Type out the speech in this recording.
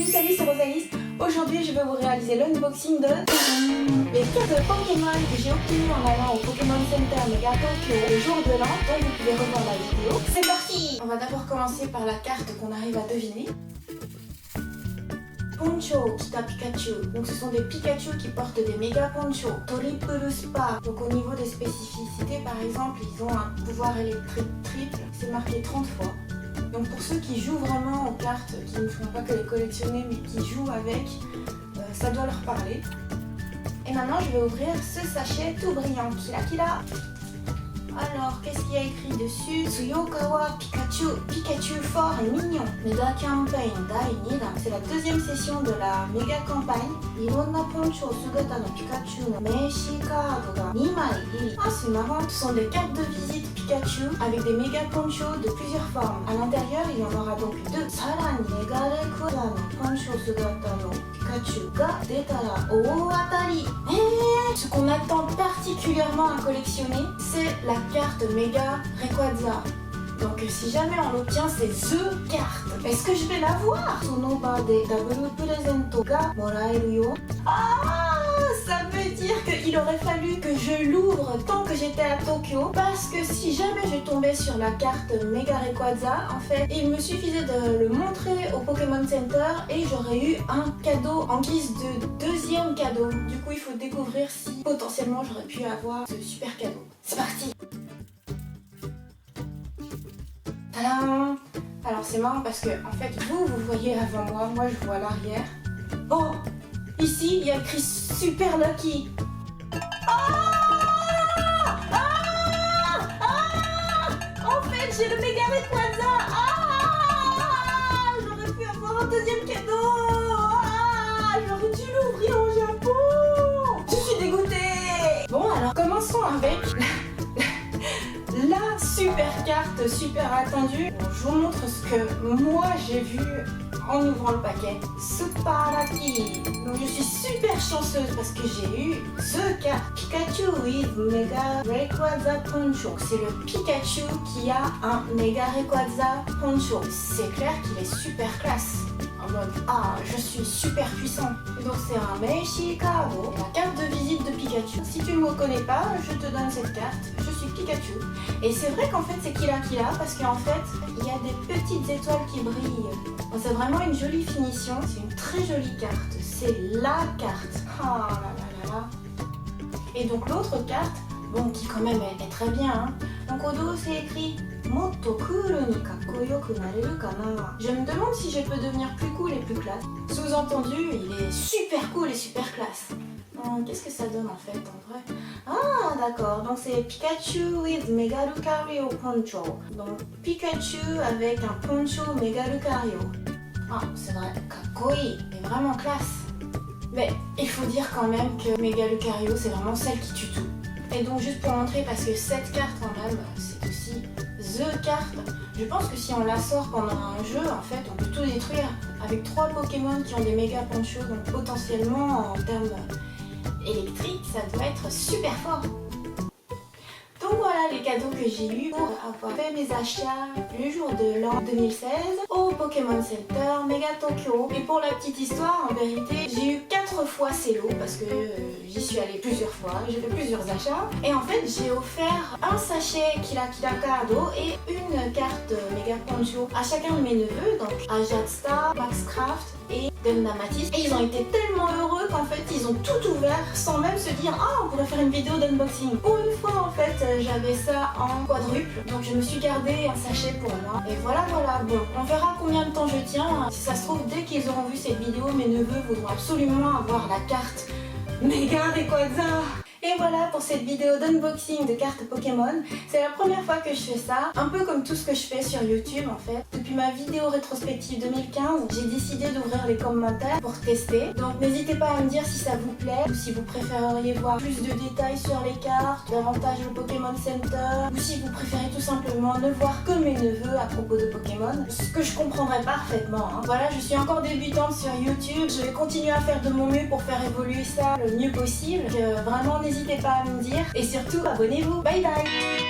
Salut, c'est Rosalis. Aujourd'hui, je vais vous réaliser l'unboxing de les cartes Pokémon que j'ai obtenues en allant au Pokémon Center Mega Tokyo le jour de l'an, donc vous pouvez revoir la vidéo. C'est parti! On va d'abord commencer par la carte qu'on arrive à deviner. Poncho Kita Pikachu. Donc ce sont des Pikachu qui portent des méga ponchos. Triple Spa. Donc au niveau des spécificités, par exemple, ils ont un pouvoir électrique triple. C'est marqué 30 fois. Donc pour ceux qui jouent vraiment aux cartes, qui ne font pas que les collectionner, mais qui jouent avec, ça doit leur parler. Et maintenant, je vais ouvrir ce sachet tout brillant. Kila. Alors, qu'est-ce qu'il y a écrit dessus? Tsuyokawa Pikachu, Pikachu fort et mignon. Mega Campaign Dai 2 dan. C'est la deuxième session de la méga campagne. Ironna Poncho Sugata no Pikachu no Meishi Card ga 2 mai iri. Ah, c'est marrant. Ce sont des cartes de visite Pikachu avec des méga ponchos de plusieurs formes. À l'intérieur, il y en aura donc deux. Sarani Mega Rayquaza no Poncho Sugata no Pikachu ga detara oatari. Ce qu'on attend particulièrement à collectionner, c'est la carte Mega Rayquaza. Donc si jamais on l'obtient, c'est THE carte. Est-ce que je vais l'avoir? Sonoba de Double Presento ga moraeru yo. Ah, ça veut dire qu'il aurait fallu que je l'ouvre tant que j'étais à Tokyo, parce que si jamais je tombais sur la carte Mega Rayquaza, en fait, il me suffisait de le montrer au Pokémon Center et j'aurais eu un cadeau en guise de deuxième cadeau. Du coup, il faut découvrir si potentiellement j'aurais pu avoir ce super cadeau. C'est parti! Tadam! Alors c'est marrant parce que en fait vous voyez avant moi je vois l'arrière. Oh! Ici il y a écrit Super Lucky. En fait j'ai le Mega Rayquaza. J'aurais pu avoir un deuxième cadeau. J'aurais dû l'ouvrir au Japon. Je suis dégoûtée. Bon alors commençons avec la super carte, super attendue. Bon, je vous montre ce que moi j'ai vu en ouvrant le paquet. Super Lucky. Donc je suis super chanceuse parce que j'ai eu ce carte Pikachu with Mega Rayquaza Poncho. C'est le Pikachu qui a un Mega Rayquaza Poncho. C'est clair qu'il est super classe. En mode, je suis super puissant. Donc c'est un Meishi Card, la carte de visite de Pikachu. Si tu ne me reconnais pas, je te donne cette carte. Je suis Pikachu. Et c'est vrai qu'en fait c'est Kila parce qu'en fait il y a des petites étoiles qui brillent. Bon, c'est vraiment une jolie finition. C'est une très jolie carte. C'est la carte. Ah là là là là. Et donc l'autre carte, bon, qui quand même est très bien. Hein. Donc au dos c'est écrit Motto cool ni kakkoyoku nareru kana. Je me demande si je peux devenir plus cool et plus classe. Sous-entendu, il est super cool et super classe. Qu'est-ce que ça donne en fait en vrai? Ah d'accord, donc c'est Pikachu with Mega Lucario Poncho. Donc Pikachu avec un poncho Mega Lucario. Ah c'est vrai, kakkoi, mais vraiment classe. Mais il faut dire quand même que Mega Lucario c'est vraiment celle qui tue tout. Et donc juste pour montrer, parce que cette carte quand même, c'est aussi THE carte. Je pense que si on la sort pendant un jeu, en fait, on peut tout détruire. Avec 3 Pokémon qui ont des méga ponchos, donc potentiellement en termes électriques, ça doit être super fort. Donc voilà les cadeaux que j'ai eu pour avoir fait mes achats le jour de l'an 2016 au Pokémon Center Mega Tokyo. Et pour la petite histoire, en vérité, j'ai eu 4 fois ces lots parce que j'y suis allée plusieurs fois, j'ai fait plusieurs achats. Et en fait, j'ai offert un sachet Kila Cardo et une carte Mega Poncho à chacun de mes neveux, donc à Jadsta, Maxcraft et Gundamatis. Et ils ont été tellement heureux qu'en fait, ils ont tout ouvert sans même se dire on pourrait faire une vidéo d'unboxing. Pour une fois, en fait, j'avais ça en quadruple, donc je me suis gardé un sachet pour moi. Et voilà. Bon, on verra combien de temps je tiens. Si ça se trouve, dès qu'ils auront vu cette vidéo, mes neveux voudront absolument avoir la carte Mega Rayquaza. Et voilà pour cette vidéo d'unboxing de cartes Pokémon. C'est la première fois que je fais ça, un peu comme tout ce que je fais sur YouTube en fait. Depuis ma vidéo rétrospective 2015, j'ai décidé d'ouvrir les commentaires pour tester. Donc n'hésitez pas à me dire si ça vous plaît, ou si vous préféreriez voir plus de détails sur les cartes, davantage le Pokémon Center, ou si vous préférez tout simplement ne voir que mes neveux à propos de Pokémon, ce que je comprendrais parfaitement. Hein. Voilà, je suis encore débutante sur YouTube, je vais continuer à faire de mon mieux pour faire évoluer ça le mieux possible. Vraiment, n'hésitez pas à me dire. Et surtout, abonnez-vous. Bye bye!